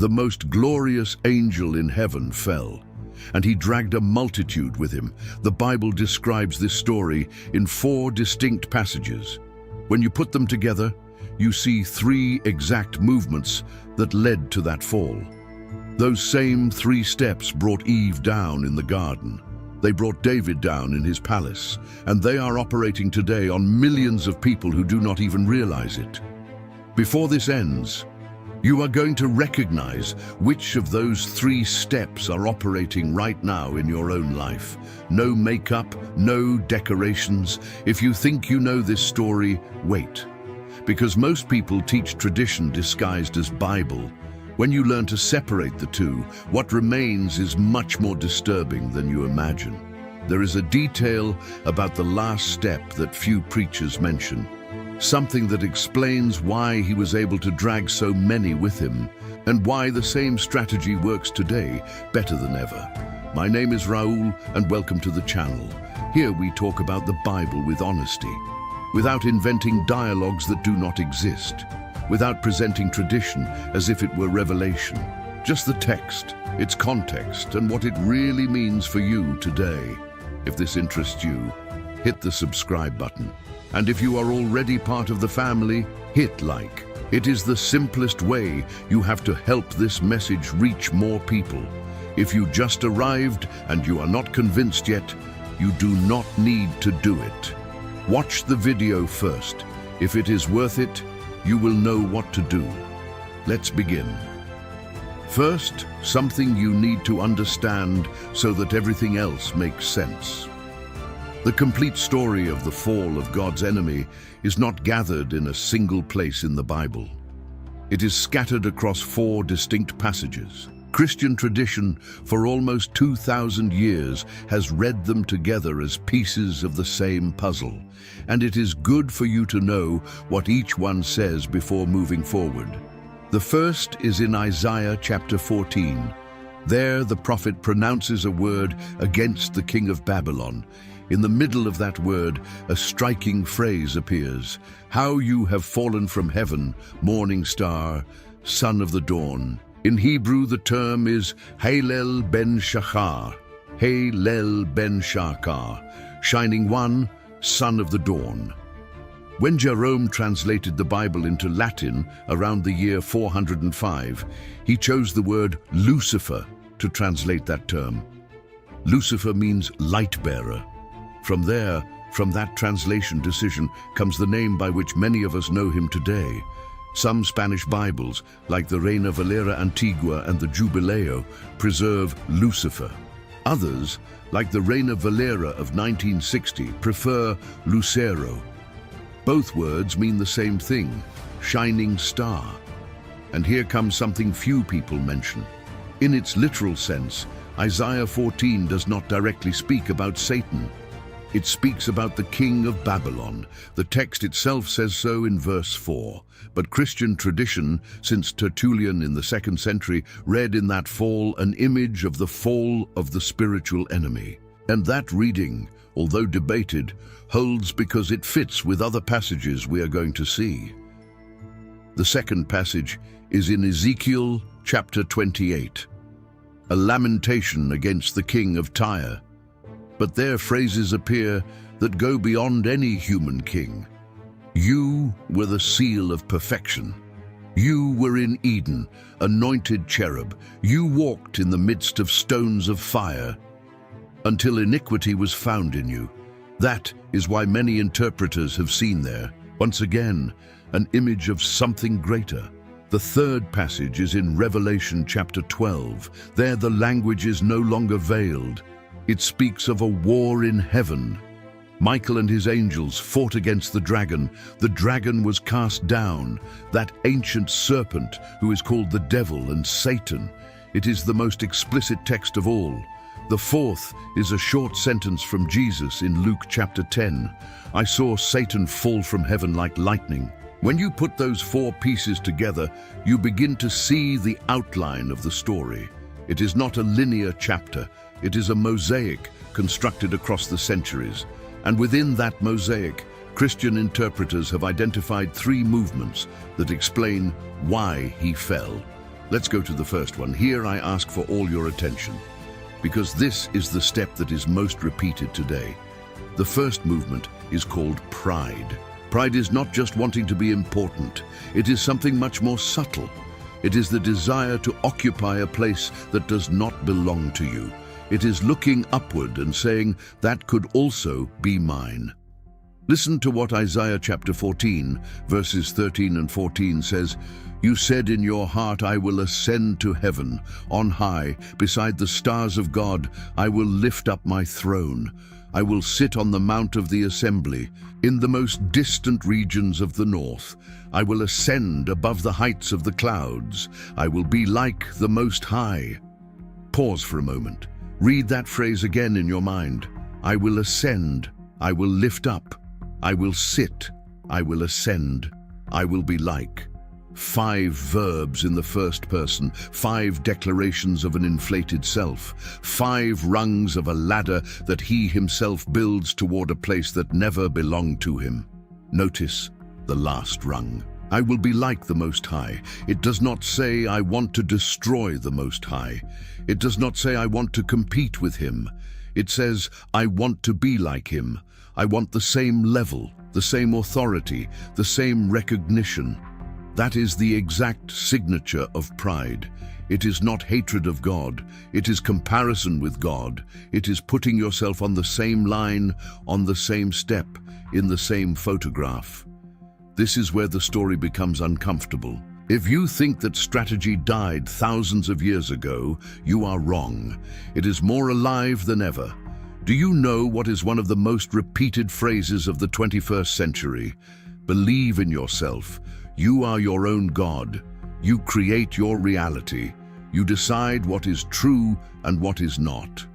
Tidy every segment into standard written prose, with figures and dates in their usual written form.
The most glorious angel in heaven fell, and he dragged a multitude with him. The Bible describes this story in 4 distinct passages. When you put them together, you see 3 exact movements that led to that fall. Those same 3 steps brought Eve down in the garden. They brought David down in his palace, and they are operating today on millions of people who do not even realize it. Before this ends, you are going to recognize which of those 3 steps are operating right now in your own life. No makeup, no decorations. If you think you know this story, wait. Because most people teach tradition disguised as Bible. When you learn to separate the two, what remains is much more disturbing than you imagine. There is a detail about the last step that few preachers mention. Something that explains why he was able to drag so many with him, and why the same strategy works today better than ever. My name is Raul, and welcome to the channel. Here we talk about the Bible with honesty, without inventing dialogues that do not exist, without presenting tradition as if it were revelation. Just the text, its context, and what it really means for you today. If this interests you, hit the subscribe button. And if you are already part of the family, hit like. It is the simplest way you have to help this message reach more people. If you just arrived and you are not convinced yet, you do not need to do it. Watch the video first. If it is worth it, you will know what to do. Let's begin. First, something you need to understand so that everything else makes sense. The complete story of the fall of God's enemy is not gathered in a single place in the Bible. It is scattered across 4 distinct passages. Christian tradition for almost 2,000 years has read them together as pieces of the same puzzle, and it is good for you to know what each one says before moving forward. The first is in Isaiah chapter 14. There the prophet pronounces a word against the king of Babylon. In the middle of that word, a striking phrase appears. How you have fallen from heaven, morning star, son of the dawn. In Hebrew, the term is Halel ben Shachar, Halel ben Shachar, shining one, son of the dawn. When Jerome translated the Bible into Latin around the year 405, he chose the word Lucifer to translate that term. Lucifer means light bearer. From that translation decision comes the name by which many of us know him today. Some Spanish Bibles, like the Reina Valera Antigua and the Jubileo, preserve Lucifer. Others, like the Reina Valera of 1960, prefer Lucero. Both words mean the same thing, shining star. And here comes something few people mention. In its literal sense, Isaiah 14 does not directly speak about Satan. It speaks about the king of Babylon. The text itself says so in verse 4. But Christian tradition, since Tertullian in the 2nd century, read in that fall an image of the fall of the spiritual enemy. And that reading, although debated, holds because it fits with other passages we are going to see. The second passage is in Ezekiel chapter 28, a lamentation against the king of Tyre. But there phrases appear that go beyond any human king. You were the seal of perfection. You were in Eden, anointed cherub. You walked in the midst of stones of fire until iniquity was found in you. That is why many interpreters have seen there, once again, an image of something greater. The third passage is in Revelation chapter 12. There the language is no longer veiled. It speaks of a war in heaven. Michael and his angels fought against the dragon. The dragon was cast down, that ancient serpent who is called the devil and Satan. It is the most explicit text of all. The fourth is a short sentence from Jesus in Luke chapter 10. I saw Satan fall from heaven like lightning. When you put those 4 pieces together, you begin to see the outline of the story. It is not a linear chapter. It is a mosaic constructed across the centuries. And within that mosaic, Christian interpreters have identified 3 movements that explain why he fell. Let's go to the first one. Here I ask for all your attention, because this is the step that is most repeated today. The first movement is called pride. Pride is not just wanting to be important. It is something much more subtle. It is the desire to occupy a place that does not belong to you. It is looking upward and saying, that could also be mine. Listen to what Isaiah chapter 14, verses 13 and 14 says, "You said in your heart, I will ascend to heaven. On high, beside the stars of God, I will lift up my throne. I will sit on the mount of the assembly, in the most distant regions of the north. I will ascend above the heights of the clouds. I will be like the Most High." Pause for a moment. Read that phrase again in your mind. I will ascend. I will lift up. I will sit. I will ascend. I will be like. 5 verbs in the first person, 5 declarations of an inflated self, 5 rungs of a ladder that he himself builds toward a place that never belonged to him. Notice the last rung. I will be like the Most High. It does not say I want to destroy the Most High. It does not say I want to compete with him. It says I want to be like him. I want the same level, the same authority, the same recognition. That is the exact signature of pride. It is not hatred of God. It is comparison with God. It is putting yourself on the same line, on the same step, in the same photograph. This is where the story becomes uncomfortable. If you think that strategy died thousands of years ago, you are wrong. It is more alive than ever. Do you know what is one of the most repeated phrases of the 21st century? Believe in yourself. You are your own God. You create your reality. You decide what is true and what is not.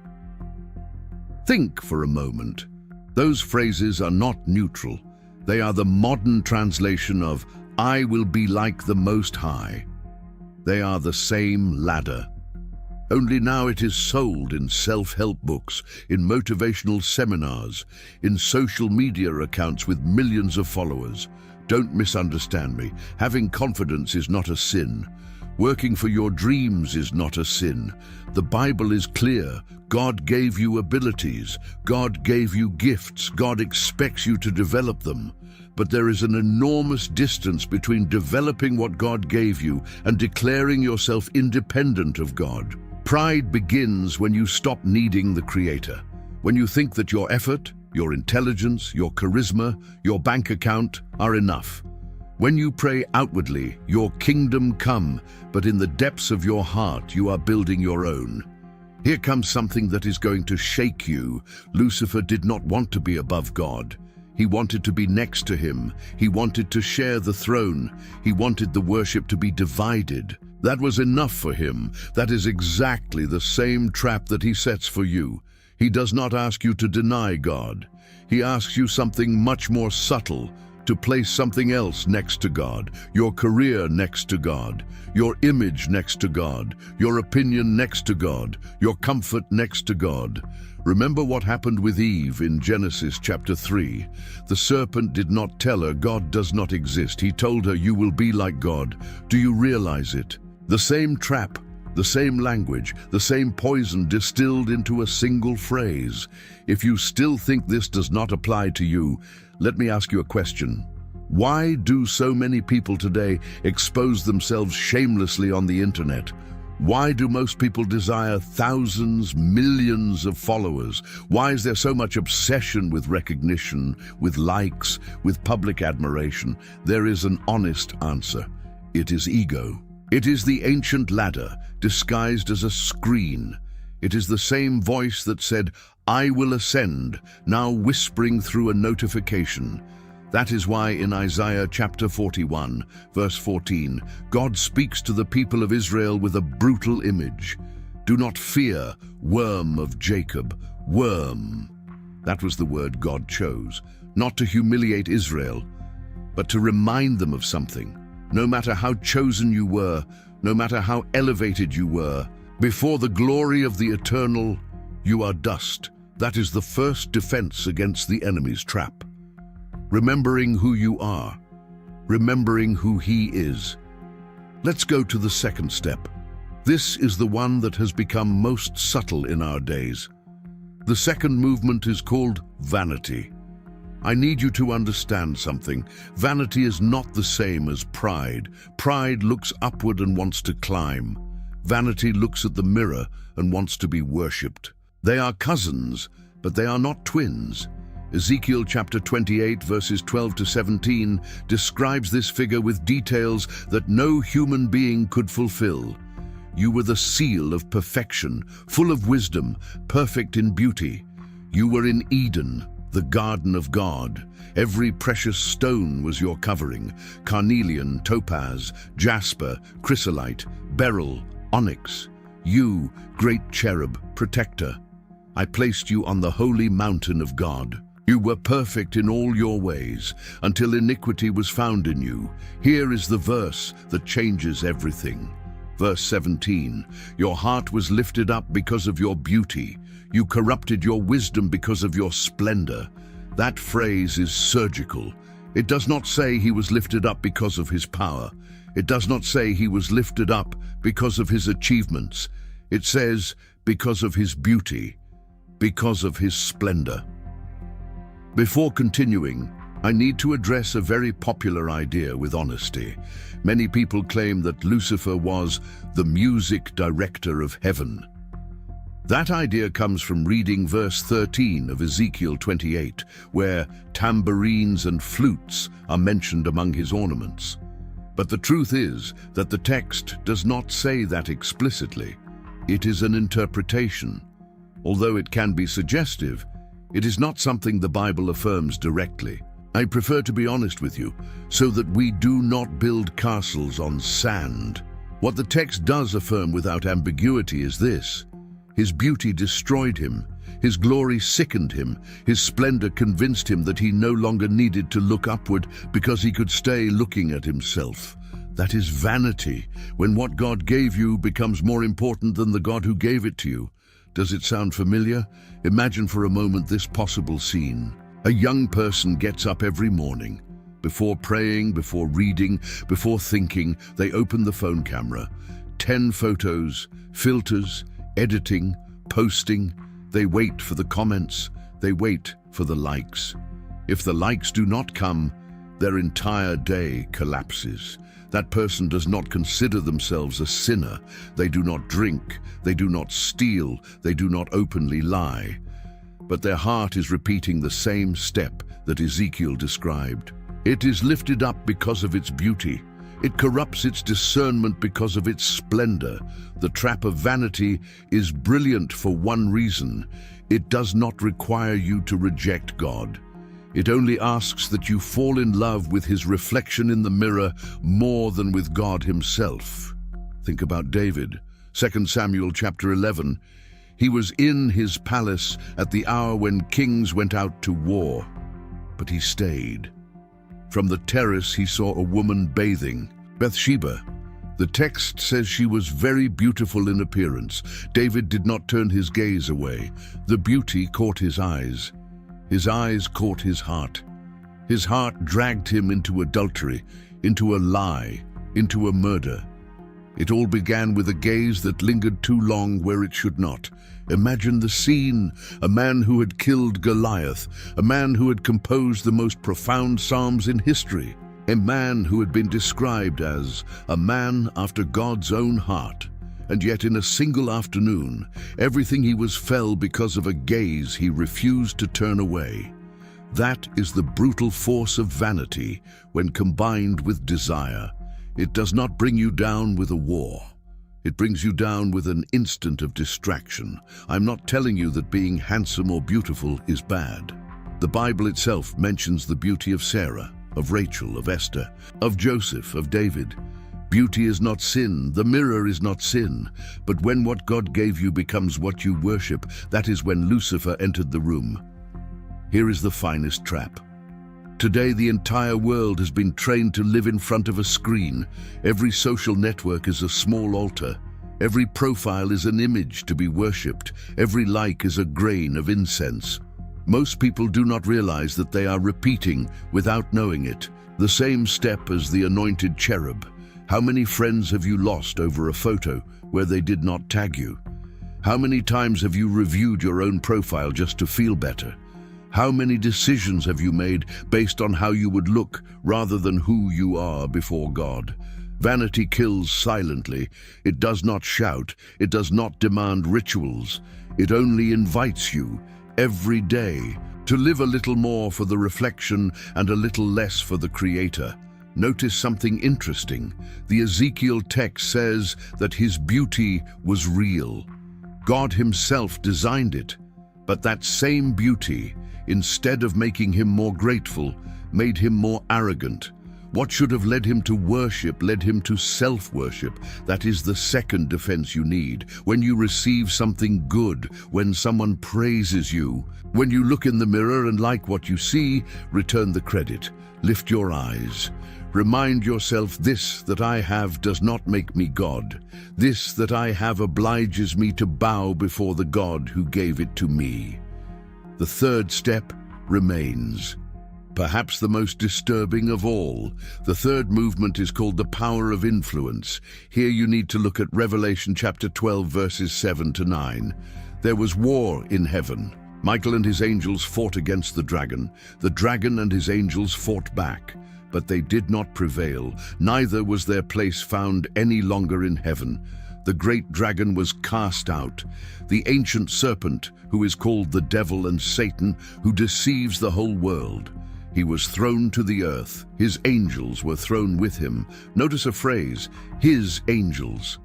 Think for a moment. Those phrases are not neutral. They are the modern translation of, I will be like the Most High. They are the same ladder. Only now it is sold in self-help books, in motivational seminars, in social media accounts with millions of followers. Don't misunderstand me. Having confidence is not a sin. Working for your dreams is not a sin. The Bible is clear. God gave you abilities. God gave you gifts. God expects you to develop them. But there is an enormous distance between developing what God gave you and declaring yourself independent of God. Pride begins when you stop needing the Creator. When you think that your effort, your intelligence, your charisma, your bank account are enough. When you pray outwardly, your kingdom come, but in the depths of your heart you are building your own. Here comes something that is going to shake you. Lucifer did not want to be above God. He wanted to be next to him. He wanted to share the throne. He wanted the worship to be divided. That was enough for him. That is exactly the same trap that he sets for you. He does not ask you to deny God. He asks you something much more subtle, to place something else next to God, your career next to God, your image next to God, your opinion next to God, your comfort next to God. Remember what happened with Eve in Genesis chapter 3. The serpent did not tell her God does not exist. He told her, you will be like God. Do you realize it? The same trap, the same language, the same poison distilled into a single phrase. If you still think this does not apply to you, let me ask you a question. Why do so many people today expose themselves shamelessly on the internet? Why do most people desire thousands, millions of followers? Why is there so much obsession with recognition, with likes, with public admiration? There is an honest answer. It is ego. It is the ancient ladder disguised as a screen. It is the same voice that said, I will ascend, now whispering through a notification. That is why in Isaiah chapter 41, verse 14, God speaks to the people of Israel with a brutal image. Do not fear, worm of Jacob, worm. That was the word God chose, not to humiliate Israel, but to remind them of something. No matter how chosen you were, no matter how elevated you were, before the glory of the eternal, you are dust. That is the first defense against the enemy's trap. Remembering who you are, remembering who he is. Let's go to the second step. This is the one that has become most subtle in our days. The second movement is called vanity. I need you to understand something. Vanity is not the same as pride. Pride looks upward and wants to climb. Vanity looks at the mirror and wants to be worshipped. They are cousins, but they are not twins. Ezekiel chapter 28 verses 12 to 17 describes this figure with details that no human being could fulfill. You were the seal of perfection, full of wisdom, perfect in beauty. You were in Eden, the garden of God. Every precious stone was your covering: carnelian, topaz, jasper, chrysolite, beryl, onyx. You, great cherub, protector. I placed you on the holy mountain of God. You were perfect in all your ways, until iniquity was found in you. Here is the verse that changes everything. Verse 17, your heart was lifted up because of your beauty. You corrupted your wisdom because of your splendor. That phrase is surgical. It does not say he was lifted up because of his power. It does not say he was lifted up because of his achievements. It says because of his beauty, because of his splendor. Before continuing, I need to address a very popular idea with honesty. Many people claim that Lucifer was the music director of heaven. That idea comes from reading verse 13 of Ezekiel 28, where tambourines and flutes are mentioned among his ornaments. But the truth is that the text does not say that explicitly. It is an interpretation. Although it can be suggestive, it is not something the Bible affirms directly. I prefer to be honest with you, so that we do not build castles on sand. What the text does affirm without ambiguity is this: his beauty destroyed him, his glory sickened him, his splendor convinced him that he no longer needed to look upward because he could stay looking at himself. That is vanity, when what God gave you becomes more important than the God who gave it to you. Does it sound familiar? Imagine for a moment this possible scene. A young person gets up every morning. Before praying, before reading, before thinking, they open the phone camera. 10 photos, filters, editing, posting. They wait for the comments. They wait for the likes. If the likes do not come, their entire day collapses. That person does not consider themselves a sinner. They do not drink. They do not steal. They do not openly lie. But their heart is repeating the same step that Ezekiel described. It is lifted up because of its beauty. It corrupts its discernment because of its splendor. The trap of vanity is brilliant for one reason: it does not require you to reject God. It only asks that you fall in love with his reflection in the mirror more than with God himself. Think about David. 2 Samuel chapter 11. He was in his palace at the hour when kings went out to war, but he stayed. From the terrace he saw a woman bathing, Bathsheba. The text says she was very beautiful in appearance. David did not turn his gaze away. The beauty caught his eyes. His eyes caught his heart. His heart dragged him into adultery, into a lie, into a murder. It all began with a gaze that lingered too long where it should not. Imagine the scene: a man who had killed Goliath, a man who had composed the most profound psalms in history, a man who had been described as a man after God's own heart. And yet in a single afternoon, everything he was fell because of a gaze he refused to turn away. That is the brutal force of vanity when combined with desire. It does not bring you down with a war. It brings you down with an instant of distraction. I'm not telling you that being handsome or beautiful is bad. The Bible itself mentions the beauty of Sarah, of Rachel, of Esther, of Joseph, of David. Beauty is not sin, the mirror is not sin, but when what God gave you becomes what you worship, that is when Lucifer entered the room. Here is the finest trap. Today the entire world has been trained to live in front of a screen. Every social network is a small altar. Every profile is an image to be worshipped. Every like is a grain of incense. Most people do not realize that they are repeating, without knowing it, the same step as the anointed cherub. How many friends have you lost over a photo where they did not tag you? How many times have you reviewed your own profile just to feel better? How many decisions have you made based on how you would look rather than who you are before God? Vanity kills silently. It does not shout. It does not demand rituals. It only invites you, every day, to live a little more for the reflection and a little less for the Creator. Notice something interesting. The Ezekiel text says that his beauty was real. God himself designed it, but that same beauty, instead of making him more grateful, made him more arrogant. What should have led him to worship led him to self-worship. That is the second defense you need. When you receive something good, when someone praises you, when you look in the mirror and like what you see, return the credit. Lift your eyes. Remind yourself, this that I have does not make me God. This that I have obliges me to bow before the God who gave it to me. The third step remains. Perhaps the most disturbing of all. The third movement is called the power of influence. Here you need to look at Revelation chapter 12, verses 7 to 9. There was war in heaven. Michael and his angels fought against the dragon. The dragon and his angels fought back, but they did not prevail. Neither was their place found any longer in heaven. The great dragon was cast out, the ancient serpent, who is called the devil and Satan, who deceives the whole world. He was thrown to the earth. His angels were thrown with him. Notice a phrase, his angels.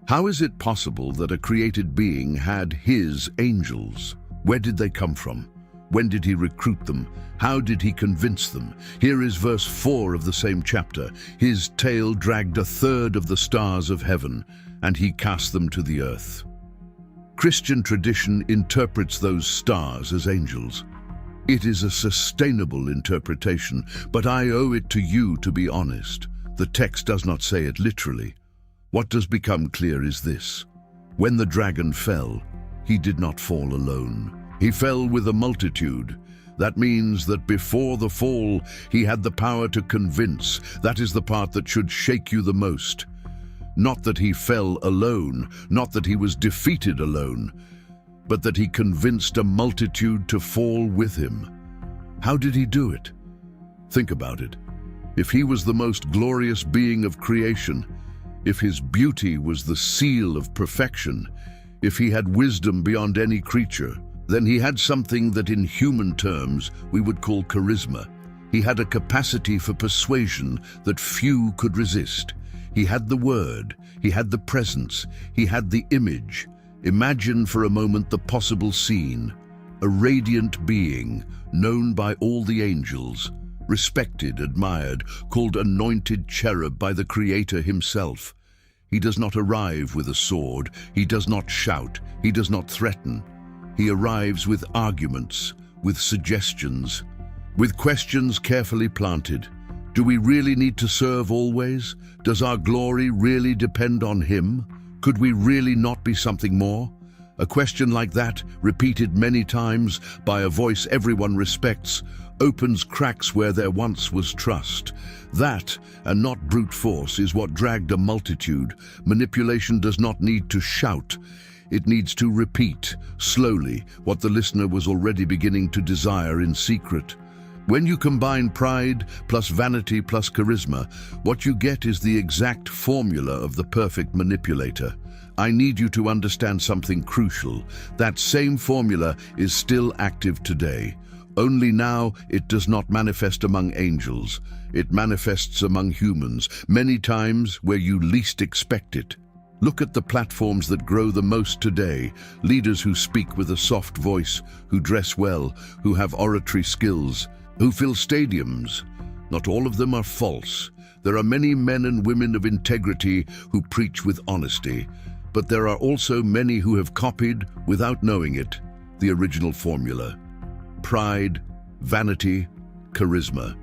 How is it possible that a created being had his angels? Where did they come from? When did he recruit them? How did he convince them? Here is verse 4 of the same chapter. His tail dragged a third of the stars of heaven, and he cast them to the earth. Christian tradition interprets those stars as angels. It is a sustainable interpretation, but I owe it to you to be honest. The text does not say it literally. What does become clear is this. When the dragon fell, he did not fall alone. He fell with a multitude. That means that before the fall, he had the power to convince. That is the part that should shake you the most. Not that he fell alone, not that he was defeated alone, but that he convinced a multitude to fall with him. How did he do it? Think about it. If he was the most glorious being of creation, if his beauty was the seal of perfection, if he had wisdom beyond any creature, then he had something that in human terms we would call charisma. He had a capacity for persuasion that few could resist. He had the word, he had the presence, he had the image. Imagine for a moment the possible scene. A radiant being, known by all the angels, respected, admired, called anointed cherub by the Creator himself. He does not arrive with a sword, he does not shout, he does not threaten. He arrives with arguments, with suggestions, with questions carefully planted. Do we really need to serve always? Does our glory really depend on him? Could we really not be something more? A question like that, repeated many times by a voice everyone respects, opens cracks where there once was trust. That, and not brute force, is what dragged a multitude. Manipulation does not need to shout. It needs to repeat, slowly, what the listener was already beginning to desire in secret. When you combine pride plus vanity plus charisma, what you get is the exact formula of the perfect manipulator. I need you to understand something crucial. That same formula is still active today. Only now it does not manifest among angels. It manifests among humans, many times where you least expect it. Look at the platforms that grow the most today. Leaders who speak with a soft voice, who dress well, who have oratory skills, who fill stadiums. Not all of them are false. There are many men and women of integrity who preach with honesty, but there are also many who have copied, without knowing it, the original formula. Pride, vanity, charisma.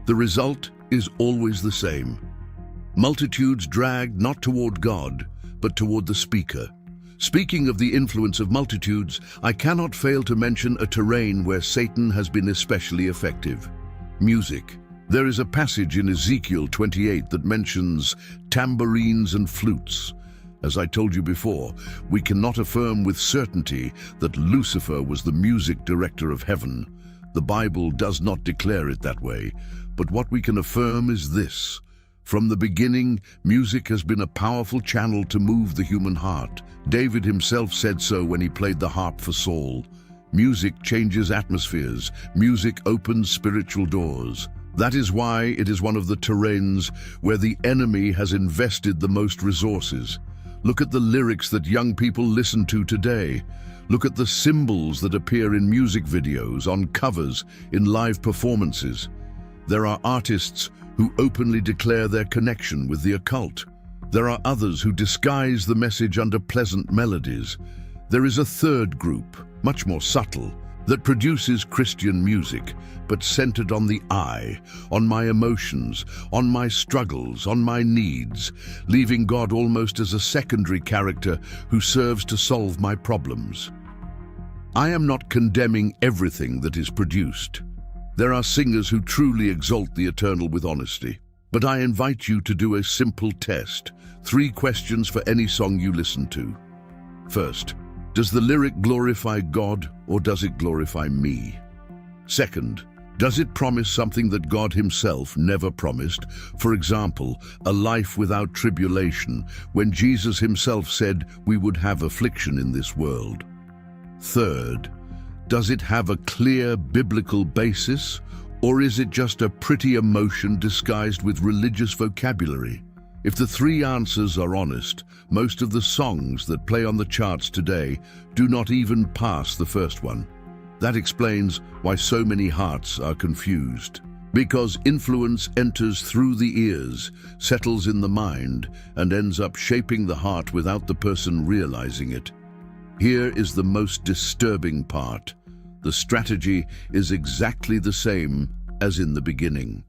The result is always the same. Multitudes drag not toward God, but toward the speaker. Speaking of the influence of multitudes, I cannot fail to mention a terrain where Satan has been especially effective. Music. There is a passage in Ezekiel 28 that mentions tambourines and flutes. As I told you before, we cannot affirm with certainty that Lucifer was the music director of heaven. The Bible does not declare it that way, but what we can affirm is this. From the beginning, music has been a powerful channel to move the human heart. David himself said so when he played the harp for Saul. Music changes atmospheres. Music opens spiritual doors. That is why it is one of the terrains where the enemy has invested the most resources. Look at the lyrics that young people listen to today. Look at the symbols that appear in music videos, on covers, in live performances. There are artists who openly declare their connection with the occult. There are others who disguise the message under pleasant melodies. There is a third group, much more subtle, that produces Christian music, but centered on the I, on my emotions, on my struggles, on my needs, leaving God almost as a secondary character who serves to solve my problems. I am not condemning everything that is produced. There are singers who truly exalt the eternal with honesty. But I invite you to do a simple test. 3 questions for any song you listen to. First, does the lyric glorify God or does it glorify me? Second, does it promise something that God himself never promised? For example, a life without tribulation, when Jesus himself said we would have affliction in this world. Third, does it have a clear biblical basis, or is it just a pretty emotion disguised with religious vocabulary? If the 3 answers are honest, most of the songs that play on the charts today do not even pass the first one. That explains why so many hearts are confused. Because influence enters through the ears, settles in the mind, and ends up shaping the heart without the person realizing it. Here is the most disturbing part. The strategy is exactly the same as in the beginning.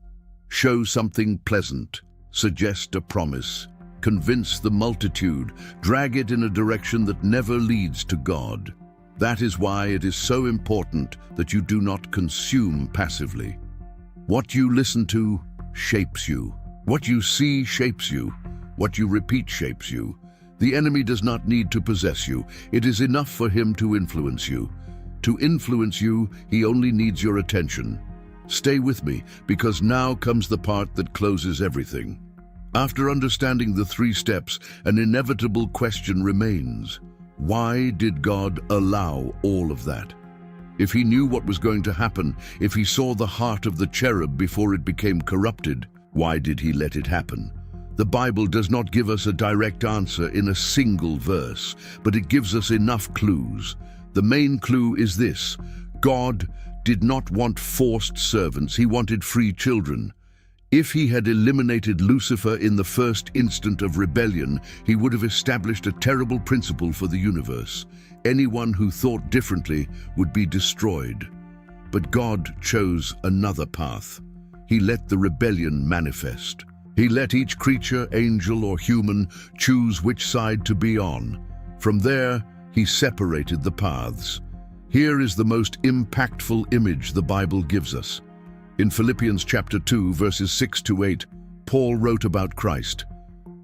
Show something pleasant, suggest a promise, convince the multitude, drag it in a direction that never leads to God. That is why it is so important that you do not consume passively. What you listen to shapes you. What you see shapes you. What you repeat shapes you. The enemy does not need to possess you. It is enough for him to influence you. To influence you, he only needs your attention. Stay with me, because now comes the part that closes everything. After understanding the 3 steps, an inevitable question remains. Why did God allow all of that? If he knew what was going to happen, if he saw the heart of the cherub before it became corrupted, why did he let it happen? The Bible does not give us a direct answer in a single verse, but it gives us enough clues. The main clue is this: God did not want forced servants, he wanted free children. If he had eliminated Lucifer in the first instant of rebellion, he would have established a terrible principle for the universe. Anyone who thought differently would be destroyed. But God chose another path. He let the rebellion manifest. He let each creature, angel or human, choose which side to be on. From there, he separated the paths. Here is the most impactful image the Bible gives us. In Philippians chapter 2, verses 6 to 8, Paul wrote about Christ.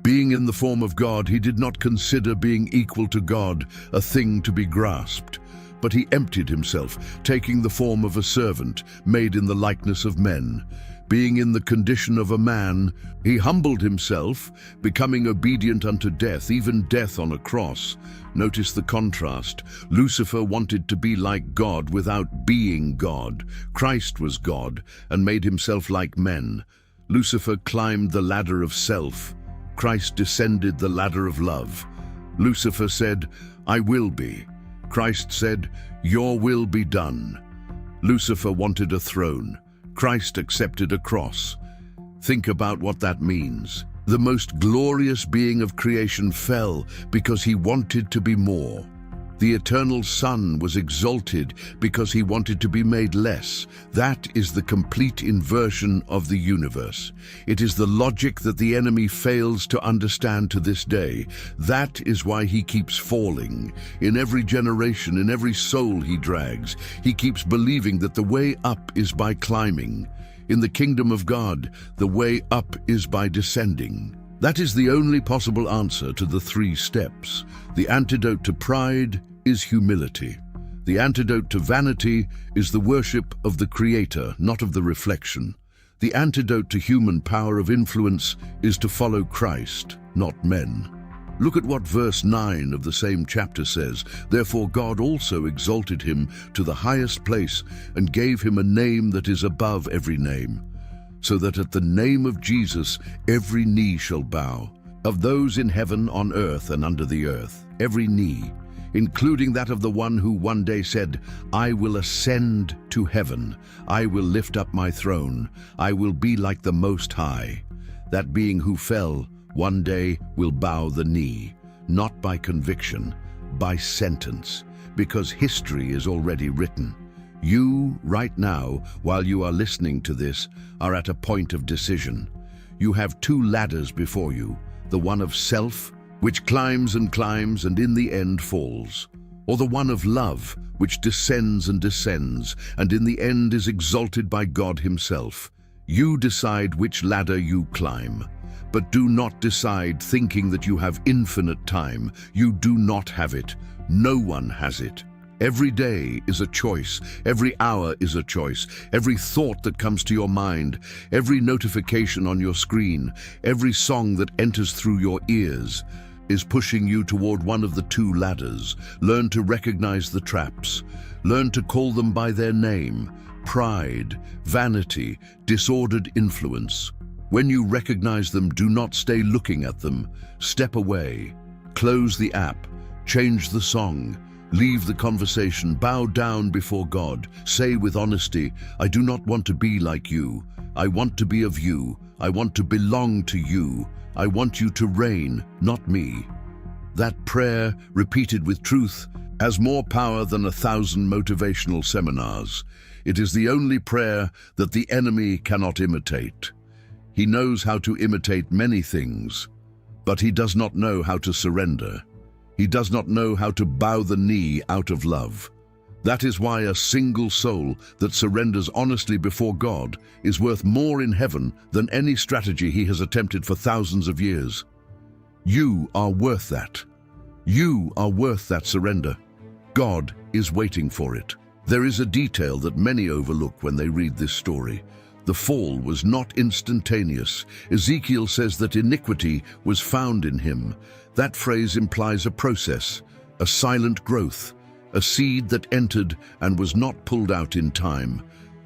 Being in the form of God, he did not consider being equal to God a thing to be grasped, but he emptied himself, taking the form of a servant, made in the likeness of men. Being in the condition of a man, he humbled himself, becoming obedient unto death, even death on a cross. Notice the contrast. Lucifer wanted to be like God without being God. Christ was God and made himself like men. Lucifer climbed the ladder of self. Christ descended the ladder of love. Lucifer said, "I will be." Christ said, "Your will be done." Lucifer wanted a throne. Christ accepted a cross. Think about what that means. The most glorious being of creation fell because he wanted to be more. The eternal Son was exalted because he wanted to be made less. That is the complete inversion of the universe. It is the logic that the enemy fails to understand to this day. That is why he keeps falling. In every generation, in every soul he drags, he keeps believing that the way up is by climbing. In the kingdom of God, the way up is by descending. That is the only possible answer to the 3 steps. The antidote to pride is humility. The antidote to vanity is the worship of the Creator, not of the reflection. The antidote to human power of influence is to follow Christ, not men. Look at what verse 9 of the same chapter says. Therefore God also exalted him to the highest place and gave him a name that is above every name, so that at the name of Jesus every knee shall bow, of those in heaven, on earth, and under the earth, every knee, including that of the one who one day said, I will ascend to heaven, I will lift up my throne, I will be like the Most High. That being who fell, one day will bow the knee, not by conviction, by sentence, because history is already written. You, right now, while you are listening to this, are at a point of decision. You have 2 ladders before you, the one of self, which climbs and climbs and in the end falls, or the one of love, which descends and descends and in the end is exalted by God Himself. You decide which ladder you climb. But do not decide thinking that you have infinite time. You do not have it. No one has it. Every day is a choice. Every hour is a choice. Every thought that comes to your mind, every notification on your screen, every song that enters through your ears is pushing you toward one of the 2 ladders. Learn to recognize the traps. Learn to call them by their name: pride, vanity, disordered influence. When you recognize them, do not stay looking at them. Step away. Close the app. Change the song. Leave the conversation. Bow down before God. Say with honesty, I do not want to be like you. I want to be of you. I want to belong to you. I want you to reign, not me. That prayer, repeated with truth, has more power than 1,000 motivational seminars. It is the only prayer that the enemy cannot imitate. He knows how to imitate many things, but he does not know how to surrender. He does not know how to bow the knee out of love. That is why a single soul that surrenders honestly before God is worth more in heaven than any strategy he has attempted for thousands of years. You are worth that. You are worth that surrender. God is waiting for it. There is a detail that many overlook when they read this story. The fall was not instantaneous. Ezekiel says that iniquity was found in him. That phrase implies a process, a silent growth, a seed that entered and was not pulled out in time.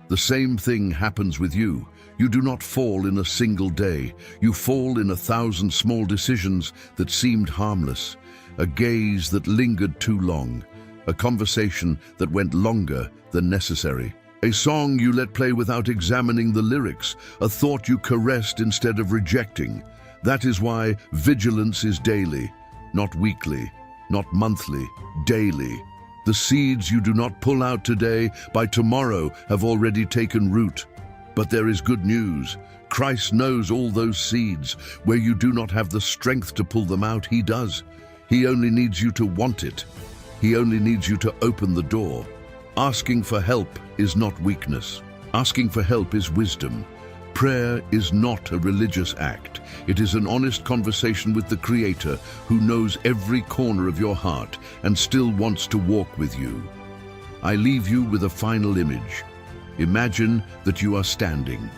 The same thing happens with you. You do not fall in a single day. You fall in 1,000 small decisions that seemed harmless, a gaze that lingered too long, a conversation that went longer than necessary, a song you let play without examining the lyrics, a thought you caressed instead of rejecting. That is why vigilance is daily, not weekly, not monthly, daily. The seeds you do not pull out today, by tomorrow have already taken root. But there is good news. Christ knows all those seeds. Where you do not have the strength to pull them out, He does. He only needs you to want it. He only needs you to open the door. Asking for help is not weakness. Asking for help is wisdom. Prayer is not a religious act. It is an honest conversation with the Creator who knows every corner of your heart and still wants to walk with you. I leave you with a final image. Imagine that you are standing.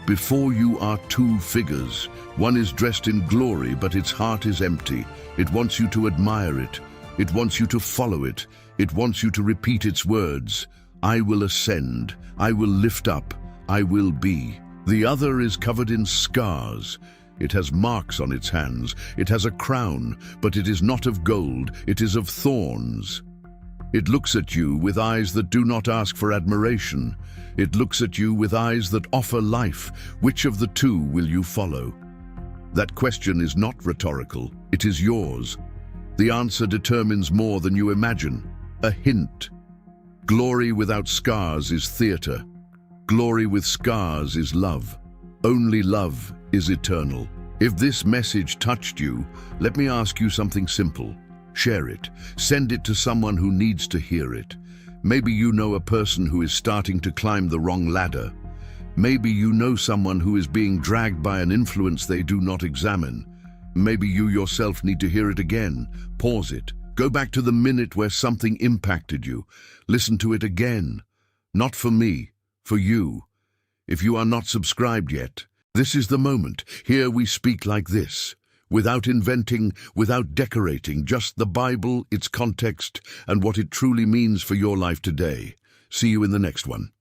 Before you are 2 figures. One is dressed in glory, but its heart is empty. It wants you to admire it. It wants you to follow it. It wants you to repeat its words. I will ascend. I will lift up. I will be. The other is covered in scars. It has marks on its hands. It has a crown, but it is not of gold. It is of thorns. It looks at you with eyes that do not ask for admiration. It looks at you with eyes that offer life. Which of the 2 will you follow? That question is not rhetorical. It is yours. The answer determines more than you imagine. A hint. Glory without scars is theater. Glory with scars is love. Only love is eternal. If this message touched you, let me ask you something simple. Share it. Send it to someone who needs to hear it. Maybe you know a person who is starting to climb the wrong ladder. Maybe you know someone who is being dragged by an influence they do not examine. Maybe you yourself need to hear it again. Pause it. Go back to the minute where something impacted you. Listen to it again. Not for me, for you. If you are not subscribed yet, this is the moment. Here we speak like this, without inventing, without decorating, just the Bible, its context, and what it truly means for your life today. See you in the next one.